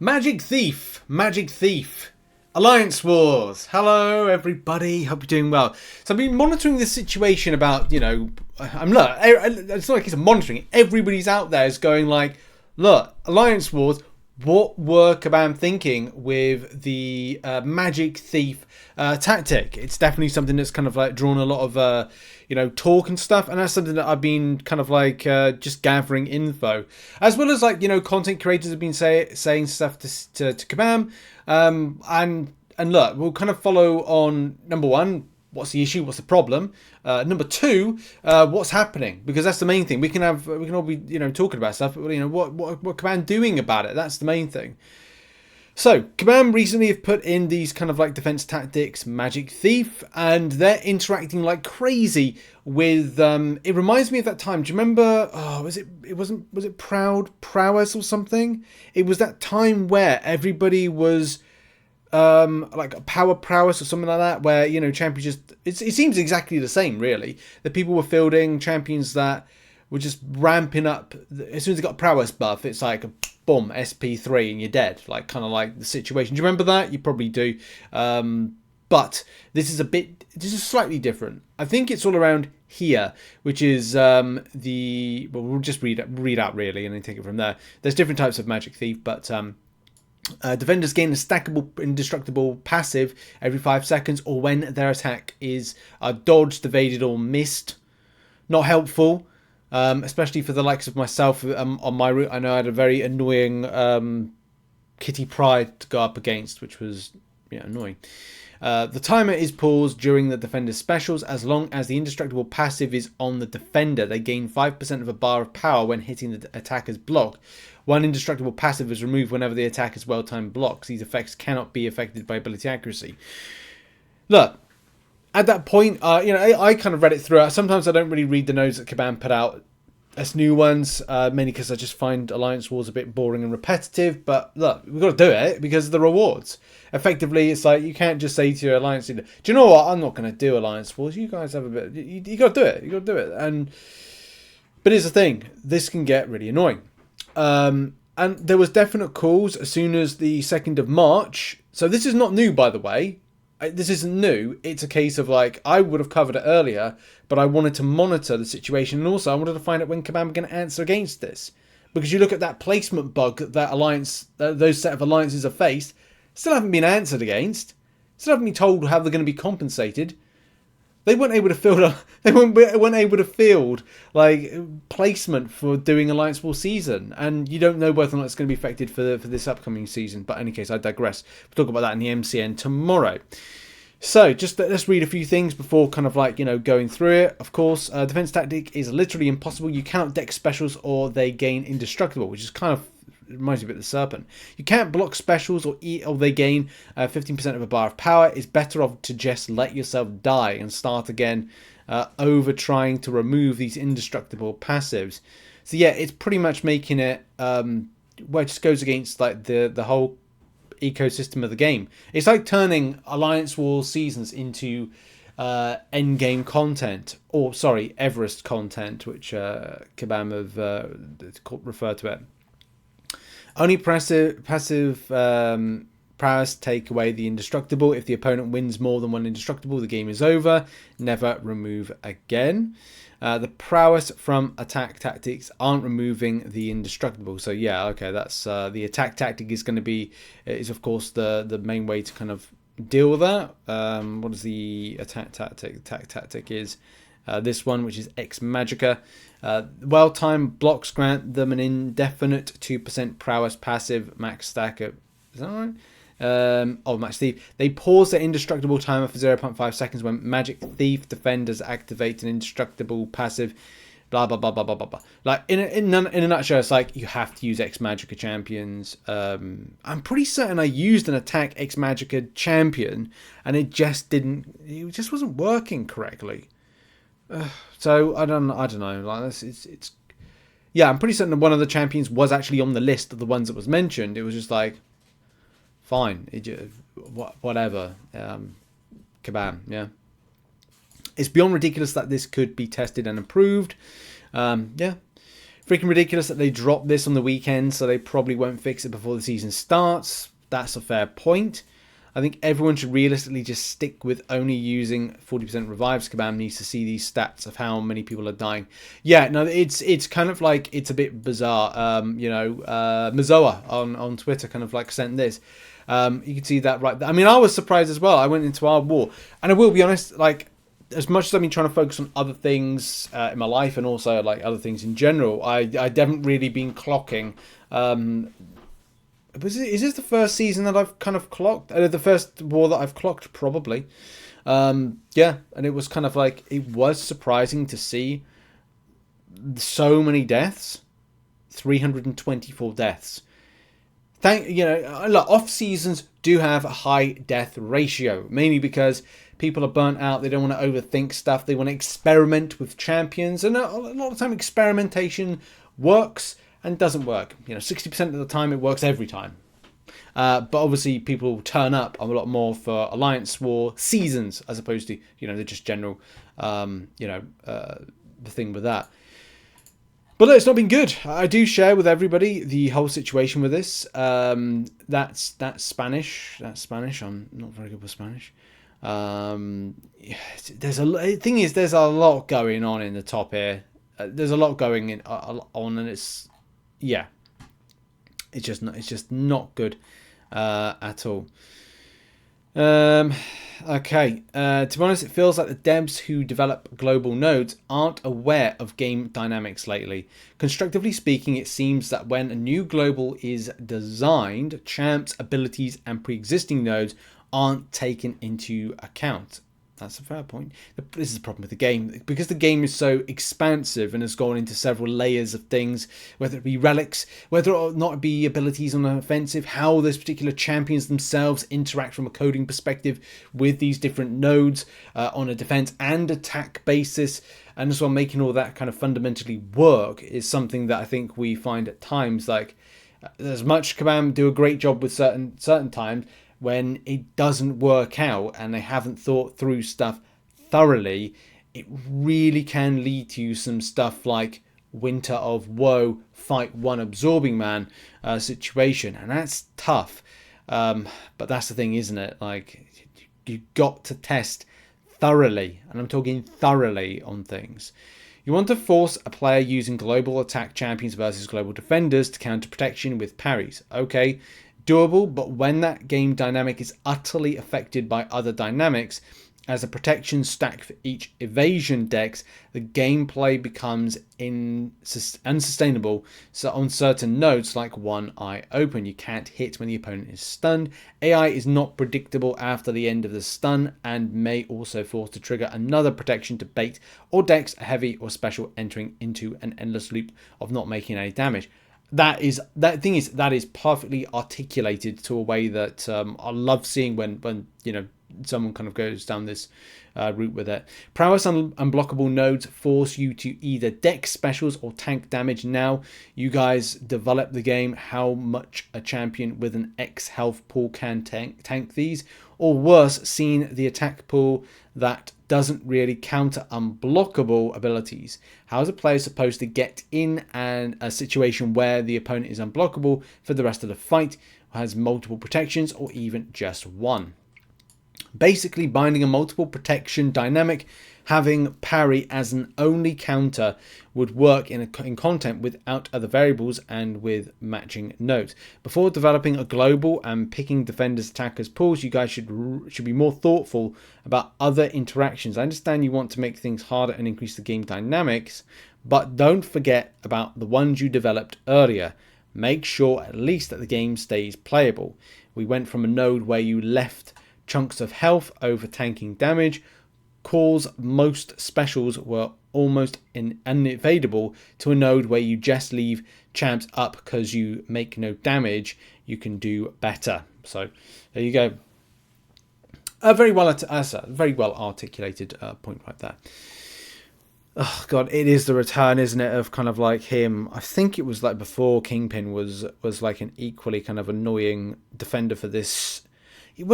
Magic Thief, Alliance Wars. Hello, everybody. Hope you're doing well. So I've been monitoring this situation about, it's not like it's monitoring. Everybody's out there is going like, look, Alliance Wars. What were Kabam thinking with the Magic Thief tactic? It's definitely something that's kind of like drawn a lot of talk and stuff, and that's something that I've been kind of like just gathering info, as well as like content creators have been saying stuff to Kabam, and look, we'll kind of follow on number one. What's the issue? What's the problem? Number two, what's happening? Because that's the main thing. We can all be talking about stuff, but what Kabam doing about it? That's the main thing. So Kabam recently have put in these kind of like defense tactics, Magic Thief, and they're interacting like crazy with. It reminds me of that time. Do you remember? Oh, was it Prowess or something? It was that time where everybody was. Like a power prowess or something like that, where champions just it seems exactly the same really. The people were fielding champions that were just ramping up as soon as they got a prowess buff. It's like a boom SP3 and you're dead, like kind of like the situation. Do you remember that? You probably do. But this is slightly different. I think it's all around here, which is we'll just read out really and then take it from there. There's different types of Magic Thief, but defenders gain a stackable indestructible passive every 5 seconds or when their attack is dodged, evaded or missed. Not helpful, especially for the likes of myself on my route. I know I had a very annoying Kitty Pryde to go up against, which was annoying. The timer is paused during the defender's specials as long as the indestructible passive is on the defender. They gain 5% of a bar of power when hitting the attacker's block. One indestructible passive is removed whenever the attacker's well-timed blocks. These effects cannot be affected by ability accuracy. Look, at that point, I kind of read it through. Sometimes I don't really read the notes that Kabam put out as new ones, mainly because I just find Alliance Wars a bit boring and repetitive. But look, we've got to do it because of the rewards. Effectively, it's like you can't just say to your Alliance leader, do you know what? I'm not going to do Alliance Wars. You guys have a bit. You got to do it. You got to do it. But here's the thing: this can get really annoying. And there was definite calls as soon as the 2nd of March. So this is not new, by the way. This isn't new. It's a case of like, I would have covered it earlier, but I wanted to monitor the situation. And also I wanted to find out when Kabam are going to answer against this. Because you look at that placement bug that alliance, those set of alliances have faced, still haven't been answered against. Still haven't been told how they're going to be compensated. They weren't able to field. They weren't able to field like placement for doing Alliance War season, and you don't know whether or not it's going to be affected for this upcoming season. But in any case, I digress. We'll talk about that in the MCN tomorrow. So just let's read a few things before kind of like going through it. Of course, defense tactic is literally impossible. You cannot deck specials or they gain indestructible, which is kind of. Reminds me a bit of the Serpent. You can't block specials or they gain 15% of a bar of power. It's better off to just let yourself die and start again over trying to remove these indestructible passives. So yeah, it's pretty much making it where it just goes against like the whole ecosystem of the game. It's like turning Alliance War seasons into endgame content, or sorry, Everest content, which Kabam have referred to it. Only passive prowess take away the indestructible. If the opponent wins more than one indestructible, the game is over. Never remove again. The prowess from attack tactics aren't removing the indestructible. So yeah, okay, that's the attack tactic is going to be is of course the main way to kind of deal with that. What is the attack tactic? Attack tactic is this one, which is X Magica. Well-timed blocks grant them an indefinite 2% prowess passive max stack of... Is that right? Max Thief. They pause their indestructible timer for 0.5 seconds when Magic Thief defenders activate an indestructible passive. Blah, blah, blah, blah, blah, blah, blah. Like, in a nutshell, it's like you have to use X Magica champions. I'm pretty certain I used an attack X Magica champion and it just wasn't working correctly. So I don't know. Like this, it's yeah. I'm pretty certain that one of the champions was actually on the list of the ones that was mentioned. It was just like, fine, whatever. Kabam, yeah. It's beyond ridiculous that this could be tested and improved. Yeah. Freaking ridiculous that they dropped this on the weekend, so they probably won't fix it before the season starts. That's a fair point. I think everyone should realistically just stick with only using 40% revives. Kabam needs to see these stats of how many people are dying. Yeah, no, it's kind of like, it's a bit bizarre. Mazoa on Twitter kind of like sent this. You can see that right there. I mean, I was surprised as well. I went into our war, and I will be honest, like, as much as I've been trying to focus on other things in my life and also like other things in general, I haven't really been clocking. Is this the first season that I've kind of clocked? The first war that I've clocked, probably. Yeah, and it was kind of like, it was surprising to see so many deaths. 324 deaths. Look, off seasons do have a high death ratio, mainly because people are burnt out. They don't want to overthink stuff. They want to experiment with champions, and a lot of time experimentation works and doesn't work. 60% of the time it works every time. But obviously people turn up a lot more for Alliance War seasons as opposed to, they're just general, the thing with that. But look, it's not been good. I do share with everybody the whole situation with this. That's Spanish. That's Spanish. I'm not very good with Spanish. There's a lot going on in the top here. There's a lot going on, and it's just not good at all. Okay. To be honest, it feels like the devs who develop global nodes aren't aware of game dynamics lately. Constructively speaking, it seems that when a new global is designed, champs, abilities, and pre-existing nodes aren't taken into account. That's a fair point. This is the problem with the game. Because the game is so expansive and has gone into several layers of things, whether it be relics, whether or not it be abilities on an offensive, how those particular champions themselves interact from a coding perspective with these different nodes on a defense and attack basis, and as well making all that kind of fundamentally work is something that I think we find at times, like, as much Kabam do a great job with certain times, when it doesn't work out and they haven't thought through stuff thoroughly, it really can lead to some stuff like Winter of Woe, fight one absorbing man situation, and that's tough. But that's the thing, isn't it? Like, you got to test thoroughly, and I'm talking thoroughly on things. You want to force a player using global attack champions versus global defenders to counter protection with parries. Okay, doable, but when that game dynamic is utterly affected by other dynamics, as a protection stack for each evasion dex, the gameplay becomes unsustainable. So on certain nodes, like One Eye Open, you can't hit when the opponent is stunned. AI is not predictable after the end of the stun, and may also force to trigger another protection to bait or dex a heavy or special, entering into an endless loop of not making any damage. That is perfectly articulated to a way that I love seeing when someone kind of goes down this route with it. Prowess unblockable nodes force you to either dex specials or tank damage. Now you guys develop the game, how much a champion with an X health pool can tank these, or worse, seeing the attack pool that doesn't really counter unblockable abilities. How is a player supposed to get in a situation where the opponent is unblockable for the rest of the fight, has multiple protections, or even just one? Basically, binding a multiple protection dynamic, having parry as an only counter would work in content without other variables and with matching nodes. Before developing a global and picking defenders attackers pools, you guys should be more thoughtful about other interactions. I understand you want to make things harder and increase the game dynamics, but don't forget about the ones you developed earlier. Make sure at least that the game stays playable. We went from a node where you left chunks of health over tanking damage, cause most specials were almost unevadable, to a node where you just leave champs up because you make no damage. You can do better. So there you go. A very well articulated point right there. Oh god, it is the return, isn't it, of kind of like him. I think it was like before Kingpin was like an equally kind of annoying defender for this. It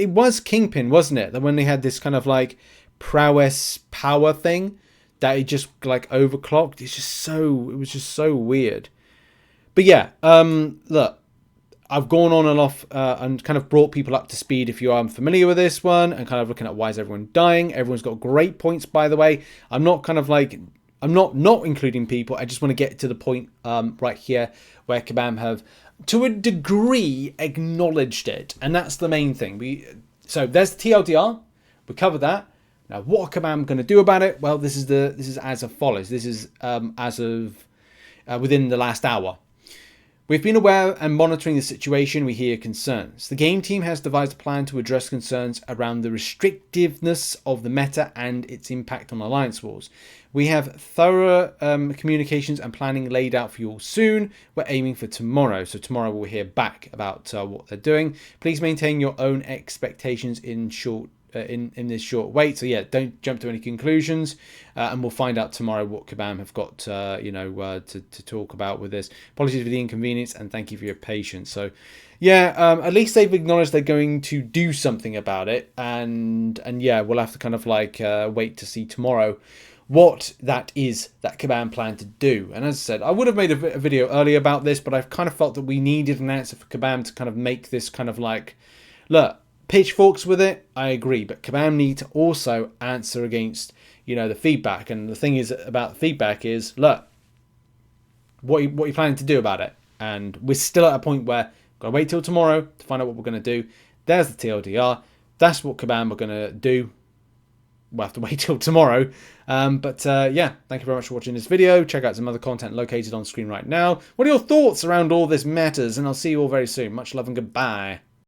was Kingpin, wasn't it? That when they had this kind of like prowess power thing, that it just like overclocked. It was just so weird. But yeah, look, I've gone on and off and kind of brought people up to speed if you are familiar with this one, and kind of looking at why is everyone dying. Everyone's got great points, by the way. I'm not including people. I just want to get to the point right here where Kabam have, to a degree, acknowledged it, and that's the main thing. So there's the TLDR. We covered that. Now, what are Kabam going to do about it? Well, this is as follows. This is as of within the last hour. We've been aware and monitoring the situation. We hear concerns. The game team has devised a plan to address concerns around the restrictiveness of the meta and its impact on Alliance Wars. We have thorough communications and planning laid out for you all soon. We're aiming for tomorrow. So tomorrow we'll hear back about what they're doing. Please maintain your own expectations in this short wait. So yeah, don't jump to any conclusions, and we'll find out tomorrow what Kabam have got to talk about with this. Apologies for the inconvenience and thank you for your patience. So yeah, at least they've acknowledged they're going to do something about it, and yeah, we'll have to kind of like wait to see tomorrow what that is that Kabam plan to do. And as I said, I would have made a video earlier about this, but I've kind of felt that we needed an answer for Kabam to kind of make this kind of like, look, pitchforks with it, I agree, but Kabam need to also answer against, the feedback. And the thing is about feedback is, look, what are you planning to do about it? And we're still at a point where we've got to wait till tomorrow to find out what we're going to do. There's the TLDR. That's what Kabam are going to do. We'll have to wait till tomorrow. Yeah, thank you very much for watching this video. Check out some other content located on screen right now. What are your thoughts around all this matters? And I'll see you all very soon. Much love and goodbye.